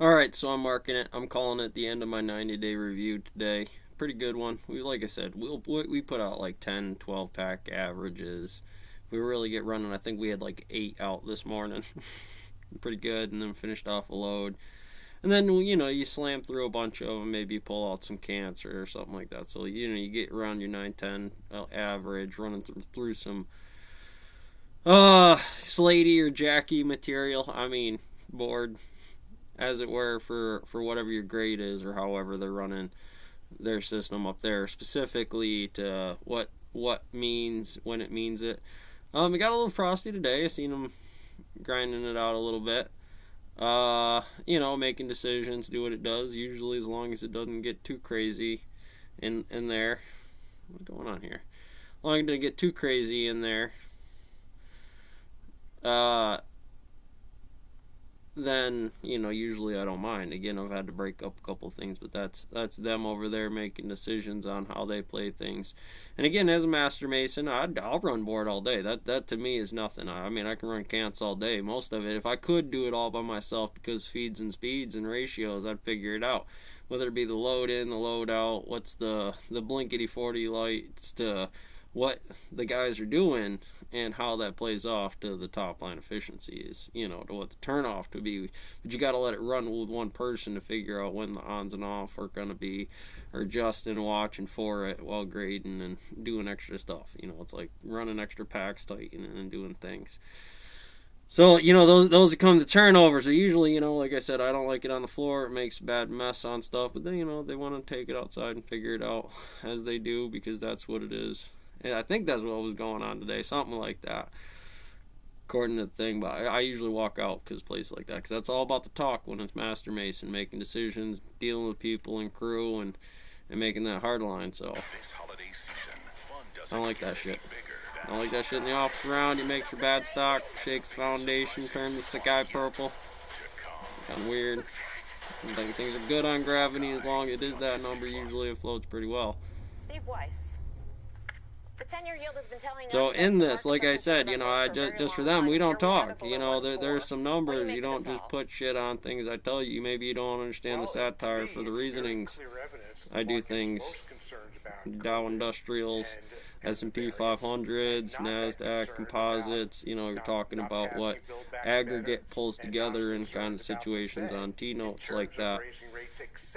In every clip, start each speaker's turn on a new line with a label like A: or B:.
A: Alright, so I'm marking it. I'm calling it the end of my 90-day review today. Pretty good one. Like I said, we put out like 10, 12 pack averages. We really get running. I think we had like 8 out this morning. Pretty good, and then finished off a load. And then, you slam through a bunch of them, maybe pull out some cancer or something like that. So, you get around your 9, 10 average, running through some Slady or Jackie material. I mean, board, as it were, for whatever your grade is or however they're running their system up there, specifically to what means when it means it. It got a little frosty today. I seen them grinding it out a little bit. Making decisions, do what it does, usually as long as it doesn't get too crazy in there. What's going on here? As long as it doesn't get too crazy in there, then, usually I don't mind. Again, I've had to break up a couple of things, but that's them over there making decisions on how they play things. And again, as a Master Mason, I'll run board all day. That to me is nothing. I mean, I can run cants all day. Most of it, if I could do it all by myself because feeds and speeds and ratios, I'd figure it out. Whether it be the load in, the load out, what's the blinkety 40 lights, to what the guys are doing and how that plays off to the top line efficiencies, to what the turnoff could be. But you got to let it run with one person to figure out when the ons and off are going to be, or adjusting, watching for it while grading and doing extra stuff. It's like running extra packs, tightening and doing things. So, those that come to turnovers are usually, like I said, I don't like it on the floor. It makes a bad mess on stuff. But then, they want to take it outside and figure it out as they do, because that's what it is. And I think that's what was going on today, something like that, according to the thing. But I usually walk out because places like that, because that's all about the talk when it's Master Mason, making decisions, dealing with people and crew, and making that hard line. So I don't like that shit. I don't like that shit in the office round. It makes for bad stock, shakes foundation, turns the sky purple. Kind of weird. I think things are good on gravity. As long as it is that number, usually it floats pretty well.
B: Steve Weiss. The 10-year yield has been telling us.
A: So in this, like I said, I just for them, we don't talk. There's some numbers. You don't just put shit on things. I tell you, maybe you don't understand the satire for the reasonings. I do things. Dow Industrials, S&P 500s, NASDAQ, composites. You're talking about what aggregate pulls together in kind of situations on T-notes like that.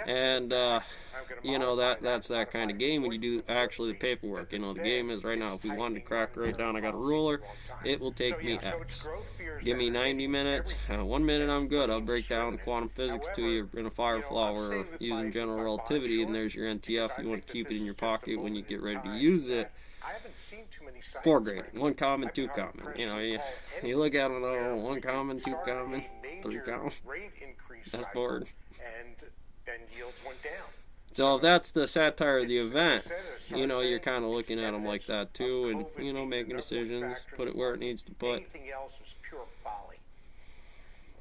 A: And, that's that kind of game when you do actually the paperwork. The game is right now, if we wanted to crack right down, I got a ruler, it will take me X. Give me 90 minutes, 1 minute I'm good. I'll break down quantum physics to you in a Fireflower or using general relativity, and there's your NTF. You want to keep it in your pocket when you get ready to use it. 4 grade, 1 common, 2 common. You look at them, 1 common, 2 common, 3 common. That's bored. And yields went down. So if that's the satire of the event, you're kind of looking at them like that too, and making decisions, put it where it needs to put.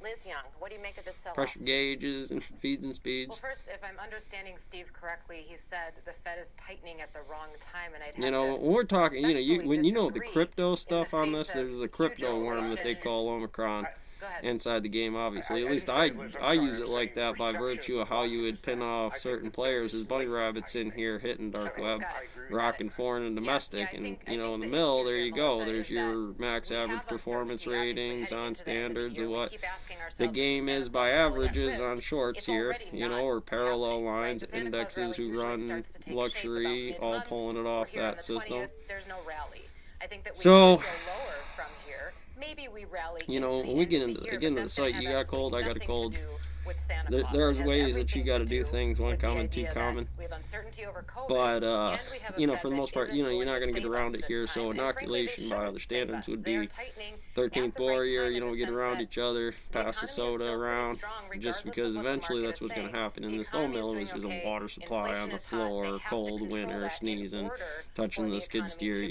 B: Liz Young, what do you make of this sell-off?
A: Pressure gauges and feeds and speeds.
C: Well, first, if I'm understanding Steve correctly, he said the Fed is tightening at the wrong time, and I'd
A: when we're talking, when the crypto stuff on this, there's a crypto worm that they call Omicron inside the game, obviously. At least I use it like that by virtue of how you would pin off certain players. There's bunny rabbits in here hitting dark web, rocking foreign and domestic, and in the middle, there you go. There's your max average performance ratings on standards of what the game is by averages on shorts here, or parallel lines, indexes who run luxury, all pulling it off that system. So,
C: maybe we rally.
A: When we get into the site, you got cold, I got a cold. There's ways that you got to do things, 1 common, 2 common. But for the most part, you're not going to get around it here. So inoculation by other standards would be 13th warrior. We get around each other, pass the soda around, just because eventually that's what's going to happen. In this stone mill, is just a water supply on the floor, cold winter, sneezing, touching the skid steer.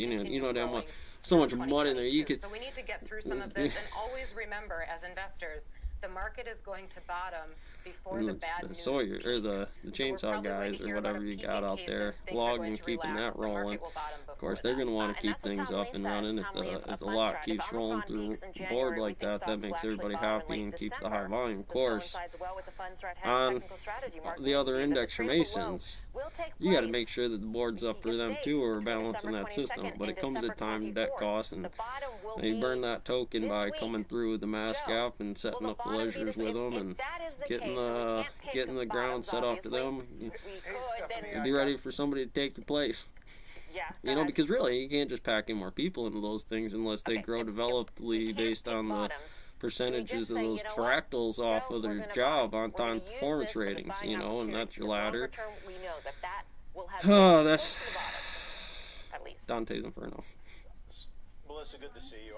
A: Damn well. So much mud in there.
C: So we need to get through some of this, and always remember, as investors, The market is going to bottom before
A: And
C: the bad news
A: Sawyer, or the
C: peaks.
A: chainsaw
C: So we're probably going
A: guys
C: to
A: or
C: hear about
A: whatever
C: a
A: you
C: peak
A: got
C: in
A: out
C: cases.
A: there,
C: Things are
A: logging
C: going
A: and
C: to
A: keeping
C: relax.
A: that
C: The market
A: rolling.
C: will bottom
A: Of course,
C: before
A: they're
C: that.
A: going to want to
B: And
A: keep
B: that's what
A: things
B: Tom
A: up
B: Lane
A: and
B: says.
A: running.
B: Tom, we have a
A: If the
B: fun
A: lot
B: strat.
A: keeps
B: If
A: rolling
B: Omicron
A: through
B: peaks in
A: a
B: January,
A: board
B: we
A: like
B: think
A: that, that
B: stocks will
A: makes
B: actually
A: everybody
B: bottom in
A: happy
B: late
A: and keeps the
B: December.
A: high volume. Of
B: This
A: course,
B: coincides well with the fun strat head
A: on
B: technical strategy market
A: the other
B: that the
A: index
B: trade below
A: masons,
B: will take
A: you got to
B: place
A: make sure that the board's up for
B: peak
A: them
B: dates
A: too, or
B: between
A: balancing
B: December
A: that system.
B: 22nd
A: But
B: and
A: it comes
B: December
A: at time debt
B: 24th.
A: costs, and
B: The bottom will
A: they
B: be
A: burn that token
B: this
A: by
B: week.
A: coming through the mass
B: Joe,
A: gap and
B: will
A: setting
B: the
A: up the
B: bottom be
A: leisures
B: this-
A: with
B: if-
A: them
B: if
A: and
B: that is the
A: getting
B: case, and we
A: the
B: can't pick
A: getting the ground
B: bottoms,
A: set up to
B: obviously,
A: them.
B: we could,
D: Stephanie,
B: then
A: Be ready for somebody to take your place.
B: yeah,
A: You know, because really, you can't just pack in more people into those things unless they grow developedly based on the percentages of
B: say,
A: those
B: you know what,
A: fractals off
B: Joe,
A: of
B: we're
A: their
B: gonna
A: job
B: buy.
A: on
B: We're gonna
A: time
B: use
A: performance
B: this as a
A: ratings,
B: buying
A: you know, and
B: opportunity,
A: that's your
B: because
A: ladder.
B: longer term, we know that will have
A: Oh,
B: close
A: that's
B: to the bottom, at least.
A: Dante's Inferno.
D: Melissa, good to see you.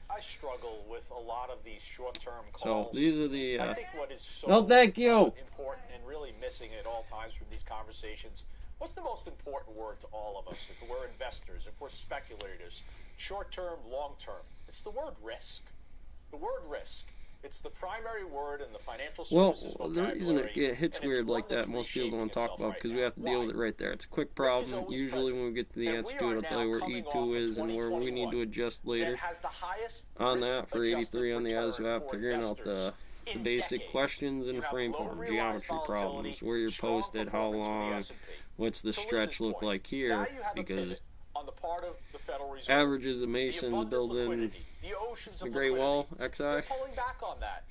D: I struggle with a lot of these short-term
A: So
D: calls.
A: these are the.
D: I think what is so
A: No, thank you.
D: important and really missing at all times from these conversations, what's the most important word to all of us if we're investors, if we're speculators, short-term, long-term? It's the word risk. The word risk. It's the primary word in the financial
A: Well,
D: services
A: the
D: vocabulary.
A: reason it hits
D: and it's
A: weird
D: one
A: like that,
D: that's
A: most people don't
D: reshaping
A: talk
D: itself
A: about
D: right
A: because we
D: now.
A: have to deal with it
D: Why?
A: right there. It's a quick
D: Risk is
A: problem.
D: always
A: Usually,
D: present.
A: when we get to the
D: And
A: answer
D: we
A: to
D: are
A: it, I'll tell you
D: now
A: where
D: coming
A: E2
D: off
A: is
D: of
A: and where we need to
D: 2021
A: adjust
D: that
A: later.
D: has the highest
A: On that, for
D: risk-adjusted
A: 83 on the
D: return
A: ASVAB,
D: for
A: figuring out
D: investors
A: the
D: in
A: basic
D: decades.
A: questions
D: You
A: and
D: have
A: frame
D: low
A: form,
D: realized
A: geometry
D: volatility,
A: problems, where you're
D: strong
A: posted, how
D: performance for the
A: long,
D: S&P.
A: what's the
D: To
A: stretch
D: Liz's
A: look
D: point,
A: like here,
D: now you have a
A: because
D: pivot on the part of the Federal Reserve.
A: averages a mason to
D: abundant
A: build in
D: liquidity, the oceans
A: the
D: of
A: Great Wall,
D: liquidity.
A: XI.
D: They're pulling back on that.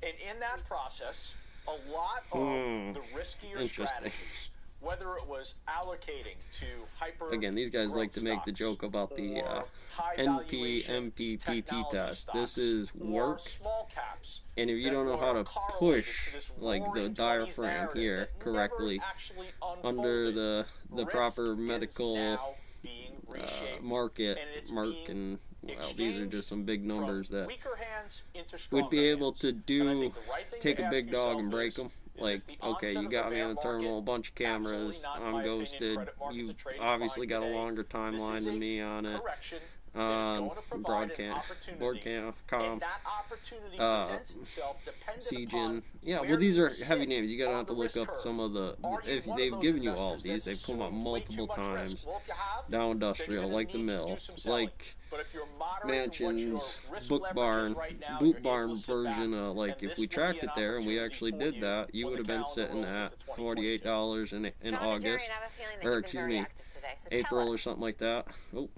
D: And in that process, a lot of the riskier
A: Interesting.
D: strategies, whether it was allocating to hyper
A: Again, these guys like to make the
D: stocks
A: joke about the
D: or high
A: NP,
D: valuation
A: MPPT
D: technology
A: test.
D: stocks,
A: This is
D: or
A: work,
D: small caps
A: and if you
D: that
A: don't know how
D: were
A: to
D: correlated
A: push
D: to this
A: like the
D: roaring 20s
A: diaphragm
D: narrative
A: here
D: that never
A: correctly
D: actually
A: under
D: unfolded.
A: the
D: Risk
A: proper
D: is
A: medical
D: now being reshaped,
A: market,
D: and it's
A: mark,
D: being
A: and well, these are just some big
D: from
A: numbers that
D: weaker hands into
A: would
D: stronger
A: be able
D: hands.
A: to
D: And I
A: do
D: think the right thing
A: take
D: to
A: a
D: ask
A: big dog
D: yourself
A: and break
D: is,
A: them.
D: is
A: Like,
D: this the
A: okay,
D: onset
A: you
D: of
A: got
D: the
A: me in
D: bear
A: a terminal, a
D: market?
A: bunch of cameras,
D: Absolutely not, in
A: I'm
D: my opinion.
A: ghosted.
D: Credit markets
A: You
D: are trading
A: obviously
D: fine
A: got a
D: today.
A: longer
D: This
A: timeline
D: is
A: than
D: a
A: me on it.
D: correction that is
A: On
D: going to provide an
A: broadcast,
D: opportunity,
A: broadcast,
D: and that opportunity presents itself dependent
A: CGen.
D: upon
A: Yeah,
D: where
A: well, these
D: you
A: are heavy
D: sit
A: names. You gotta
D: on
A: have to
D: the
A: look
D: risk
A: up
D: curve.
A: some of the.
D: Are you
A: If
D: one of
A: they've
D: those
A: given you all of
D: investors
A: these,
D: that's
A: they put them up
D: assumed way too
A: multiple
D: much
A: times.
D: risk? Well, if you have,
A: Dow
D: then
A: Industrial,
D: you're
A: like the
D: gonna need to
A: mill,
D: do some selling.
A: like
D: But if you're moderating what your
A: Mansions,
D: risk
A: Book
D: leverage
A: Barn,
D: is right now,
A: Boot
D: you're
A: Barn
D: able to sit back,
A: version. Like
D: and
A: if
D: this
A: we
D: would be
A: tracked
D: an
A: it there and we
D: opportunity
A: actually
D: for
A: did
D: you
A: that, you
D: when
A: would have
D: the
A: been
D: calendar
A: sitting
D: rolls
A: at
D: into 2022.
A: $48 in
B: John and Jerry,
A: August,
B: I have a feeling that
A: or
B: you've been
A: excuse
B: very
A: me,
B: active today, so
A: April
B: tell
A: or
B: us,
A: something like that. Oh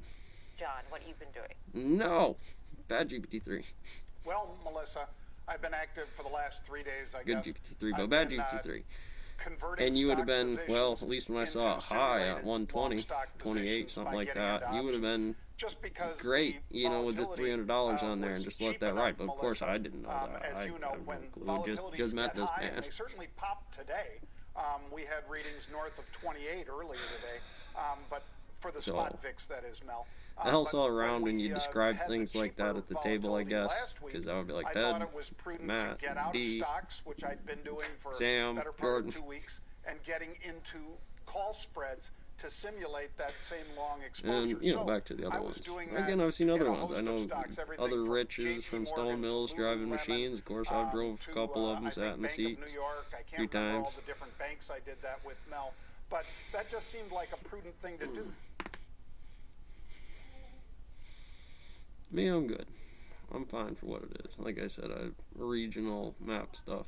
B: John, what you've been doing.
A: no, bad GPT-3,
E: Well, Melissa, I've been active for the last 3 days, I
A: good
E: guess.
A: GPT-3, but
E: I've
A: been
E: been,
A: GPT-3.
E: converting
A: And you would have
E: stock
A: been, well,
E: positions
A: at least when I
E: into
A: saw it high at
E: simulated
A: 120,
E: long stock
A: 28,
E: positions
A: something
E: by
A: like
E: getting
A: that,
E: into
A: you would have
E: options.
A: been
E: Just because
A: great,
E: the
A: you know, with just
E: volatility,
A: $300 on there and
E: was
A: just let
E: cheap
A: that
E: enough,
A: ride. But of course,
E: Melissa.
A: I didn't know that.
E: As
A: I
E: you know,
A: have
E: when
A: no clue.
E: volatilities
A: Just met
E: get
A: this
E: high,
A: man.
E: and they certainly popped today. We had readings north of 28 earlier today, but for the
A: So,
E: spot VIX, that is, Mel.
A: It helps
E: But
A: all around when
E: we,
A: you describe
E: had the
A: things like that
E: cheaper
A: at the table, I
E: volatility
A: guess,
E: last week,
A: because I would be like,
E: I thought
A: Ted,
E: it was prudent
A: Matt,
E: to get out
A: D,
E: of stocks, which I'd been doing for
A: Sam,
E: better part
A: Jordan.
E: of 2 weeks, and getting into call spreads to simulate that same long exposure.
A: and you know,
E: So,
A: back to the
E: I
A: other
E: was
A: ones.
E: doing that
A: Again, I've seen
E: in
A: other
E: a
A: ones. I
E: host of
A: know
E: stocks, everything
A: other
E: from
A: riches from
E: JP
A: Stone
E: Morgan
A: Mills
E: to
A: driving
E: Lululemon,
A: machines. Of course, I've drove a
E: to,
A: couple of
E: I
A: them, sat in the
E: think Bank of
A: seats
E: New York. I
A: few
E: can't remember all
A: times.
E: the different banks I did that with, Mel, but that just seemed like a prudent thing to do.
A: Me, I'm good. I'm fine for what it is. Like I said, I regional map stuff.